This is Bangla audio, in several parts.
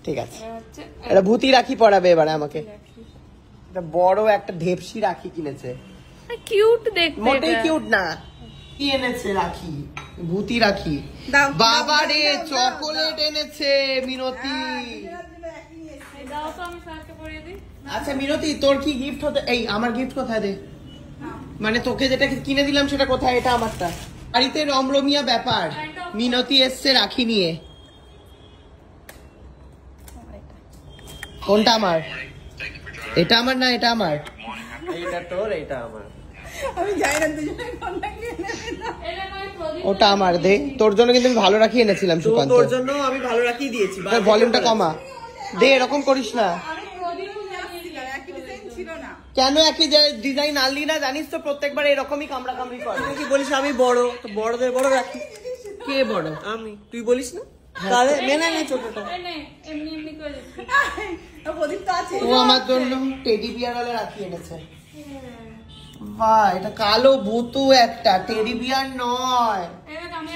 ঠিক আছে, এটা ভূতি রাখি পরাবে এবারে আমাকে। এটা বড় একটা ঢেপসি রাখি কিনেছে, কিউট দেখতে। মোটেই কিউট না। কি এনেছে রাখি? ভূতি রাখি। বাবা রে, চকোলেট এনেছে মিনতি। আচ্ছা মিনতি, তোর কি গিফট হতে? এই আমার গিফট কোথায় দে? মানে তোকে যেটা কিনে দিলাম সেটা কোথায়? এটা আমারটা। বাড়িতে রমরমিয়া ব্যাপার। মিনতি এসছে রাখি নিয়ে। কোনটা আমার? এটা আমার না, এটা আমার। এইটা তোর, এইটা আমার। আমি জানি না দুজনে কোনটা কিনে নিলাম। ওটা আমার দে। তোর জন্য কিন্তু আমি ভালো রাখি এনেছিলাম সুকান্ত। তোর জন্য আমি ভালো রাখি দিয়েছি। ভলিউমটা কমা দে, এরকম করিস না। কেন একই ডিজাইন আনলি না? জানিস তো প্রত্যেকবার এরকমই কামড়া কামড়ি করে। তুই কি বলিস আমি বড়? তো বড়দের বড় রাখি। কে বড়? আমি। তুই বলিস না? তাহলে মেনে নে ছোটটা। ও আমার জন্য টেডি বিয়ার ওয়ালা রাখি এনেছে। বাহ, এটা কালো ভূতু একটা, টেডি বিয়ার নয়,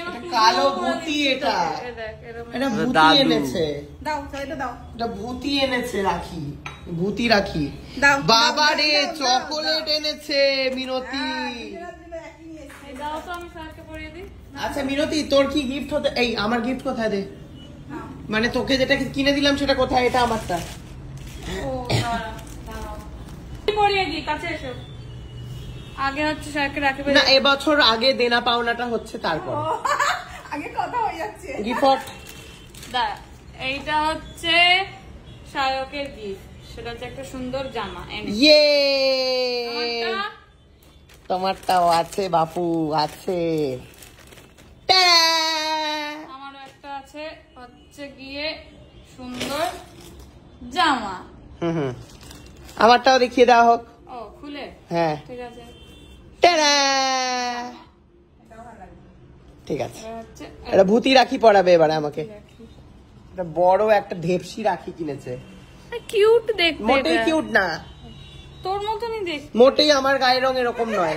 এটা কালো ভূতি। এটা এটা ভূতি এনেছে। দাও চাইটা দাও। এটা ভূতি এনেছে রাখি, ভূতি রাখি। দাও বাবা রে, চকোলেট এনেছে মিনতি। আচ্ছা মিনতি, তোর কি গিফট হতে? এই আমার গিফট কোথায় দে? মানে তোকে যেটা কিনে দিলাম সেটা কোথায়? এটা আমারটা। আগে হচ্ছে স্যারকে রাখি না, এবছর আগে দেনা পাওনাটা হচ্ছে, তারপর আগে কথা হয়ে যাচ্ছে। গিফট এইটা হচ্ছে শায়কের গিফট, সেটা হচ্ছে একটা সুন্দর জামা। ইয়ে, তোমারটাও আছে বাপু, আছে। আমারও একটা আছে, হচ্ছে গিয়ে সুন্দর জামা। আমারটাও দেখিয়ে দেওয়া হোক। ও খুলে? হ্যাঁ ঠিক আছে। ঠিক আছে, এটা ভূতি রাখি পরাবে এবারে আমাকে। এটা বড় একটা ঢেপসি রাখি কিনেছে, কিউট দেখতে। মোটেই কিউট না। তোর মতনই দেখতে। মোটেই আমার গায়ের রং এরকম নয়।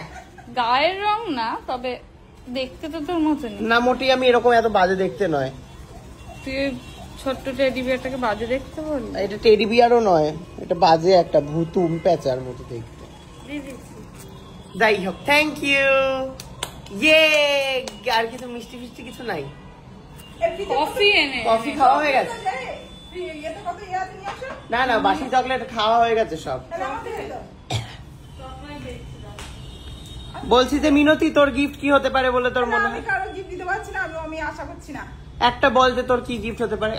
গায়ের রং না, তবে দেখতে তো তোর মতনই। না, মোটেই আমি এরকম এত বাজে দেখতে নয়। তুই ছোট্ট টেডি বিয়ারটাকে বাজে দেখতে বললি? এটা টেডি বিয়ারও নয়, এটা বাজে একটা ভূতুম প্যাচার মতো দেখতে। যাই হোক, থ্যাংক ইউ। ইয়ে, আর কিছু মিষ্টি ফিষ্টি কিছু নাই? কফি এনে। কফি খাওয়া হয়ে গেছে? না না, বাসি চকলেট খাওয়া হয়ে গেছে সব। বলছি যে মিনতি, তোর গিফট কি হতে পারে বলে তোর মনে হয়? কারো গিফট দিতে পারছি না, আমি আশা করছি না। একটা বল যে তোর কি গিফট হতে পারে।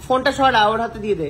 ফোনটা সরা, ওর হাতে দিয়ে দে।